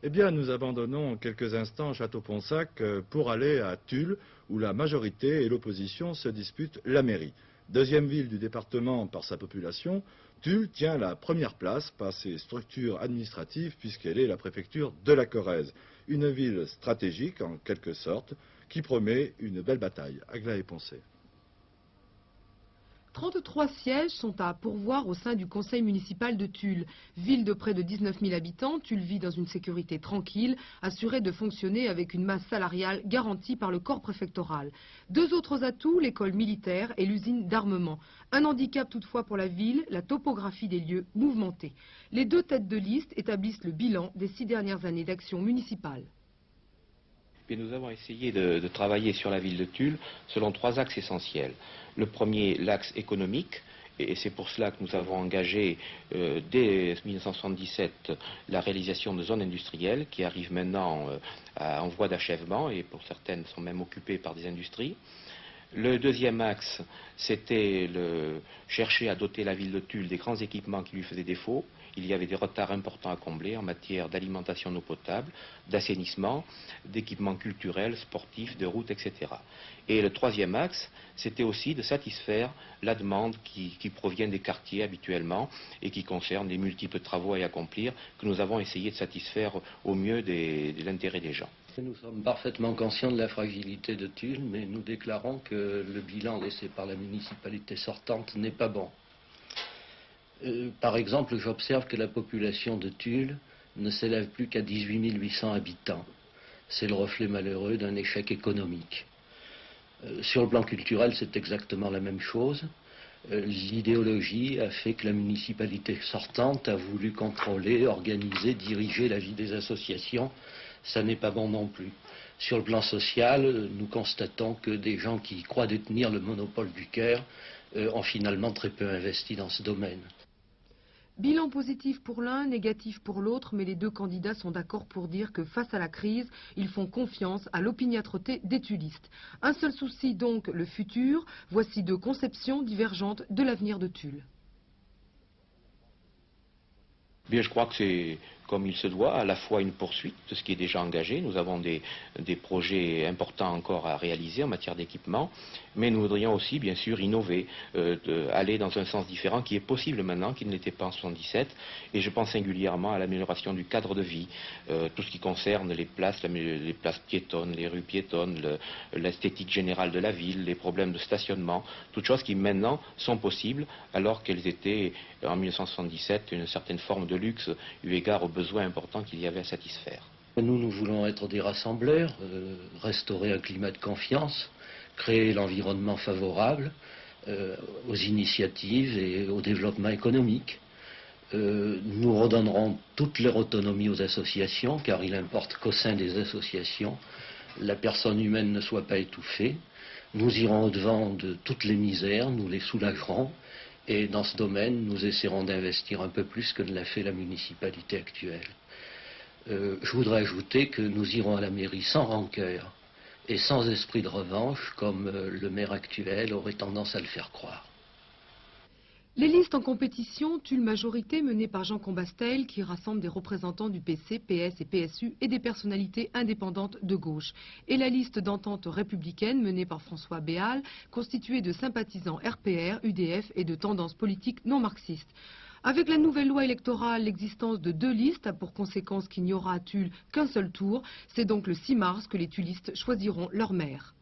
Eh bien, nous abandonnons quelques instants Château-Ponsac pour aller à Tulle, où la majorité et l'opposition se disputent la mairie. Deuxième ville du département par sa population, Tulle tient la première place par ses structures administratives puisqu'elle est la préfecture de la Corrèze. Une ville stratégique, en quelque sorte, qui promet une belle bataille. Aglaé Poncé. 33 sièges sont à pourvoir au sein du conseil municipal de Tulle. Ville de près de 19 000 habitants, Tulle vit dans une sécurité tranquille, assurée de fonctionner avec une masse salariale garantie par le corps préfectoral. Deux autres atouts, l'école militaire et l'usine d'armement. Un handicap toutefois pour la ville, la topographie des lieux mouvementés. Les deux têtes de liste établissent le bilan des 6 dernières années d'action municipale. Et nous avons essayé de travailler sur la ville de Tulle selon 3 axes essentiels. Le premier, l'axe économique, et c'est pour cela que nous avons engagé dès 1977 la réalisation de zones industrielles qui arrivent maintenant en voie d'achèvement et pour certaines sont même occupées par des industries. Le deuxième axe, c'était chercher à doter la ville de Tulle des grands équipements qui lui faisaient défaut. Il y avait des retards importants à combler en matière d'alimentation en eau potable, d'assainissement, d'équipements culturels, sportifs, de routes, etc. Et le troisième axe, c'était aussi de satisfaire la demande qui provient des quartiers habituellement et qui concerne les multiples travaux à accomplir que nous avons essayé de satisfaire au mieux de l'intérêt des gens. Nous sommes parfaitement conscients de la fragilité de Tulle, mais nous déclarons que le bilan laissé par la municipalité sortante n'est pas bon. Par exemple, j'observe que la population de Tulle ne s'élève plus qu'à 18 800 habitants. C'est le reflet malheureux d'un échec économique. Sur le plan culturel, c'est exactement la même chose. L'idéologie a fait que la municipalité sortante a voulu contrôler, organiser, diriger la vie des associations. Ça n'est pas bon non plus. Sur le plan social, nous constatons que des gens qui croient détenir le monopole du Caire ont finalement très peu investi dans ce domaine. Bilan positif pour l'un, négatif pour l'autre, mais les deux candidats sont d'accord pour dire que face à la crise, ils font confiance à l'opiniâtreté des tullistes. Un seul souci donc, le futur. Voici deux conceptions divergentes de l'avenir de Tulle. Bien, je crois que c'est comme il se doit, à la fois une poursuite de ce qui est déjà engagé. Nous avons des projets importants encore à réaliser en matière d'équipement, mais nous voudrions aussi, bien sûr, innover, aller dans un sens différent qui est possible maintenant, qui ne l'était pas en 1977, et je pense singulièrement à l'amélioration du cadre de vie, tout ce qui concerne les places piétonnes, les rues piétonnes, l'esthétique générale de la ville, les problèmes de stationnement, toutes choses qui maintenant sont possibles alors qu'elles étaient en 1977 une certaine forme de luxe eu égard aux besoins importants qu'il y avait à satisfaire. Nous voulons être des rassembleurs, restaurer un climat de confiance, créer l'environnement favorable aux initiatives et au développement économique. Nous redonnerons toute leur autonomie aux associations, car il importe qu'au sein des associations, la personne humaine ne soit pas étouffée. Nous irons au-devant de toutes les misères, nous les soulagerons. Et dans ce domaine, nous essaierons d'investir un peu plus que ne l'a fait la municipalité actuelle. Je voudrais ajouter que nous irons à la mairie sans rancœur et sans esprit de revanche, comme le maire actuel aurait tendance à le faire croire. Les listes en compétition, Tulle majorité menée par Jean Combastel qui rassemble des représentants du PC, PS et PSU et des personnalités indépendantes de gauche. Et la liste d'entente républicaine menée par François Béal, constituée de sympathisants RPR, UDF et de tendances politiques non marxistes. Avec la nouvelle loi électorale, l'existence de deux listes a pour conséquence qu'il n'y aura à Tulle qu'un seul tour. C'est donc le 6 mars que les tullistes choisiront leur maire.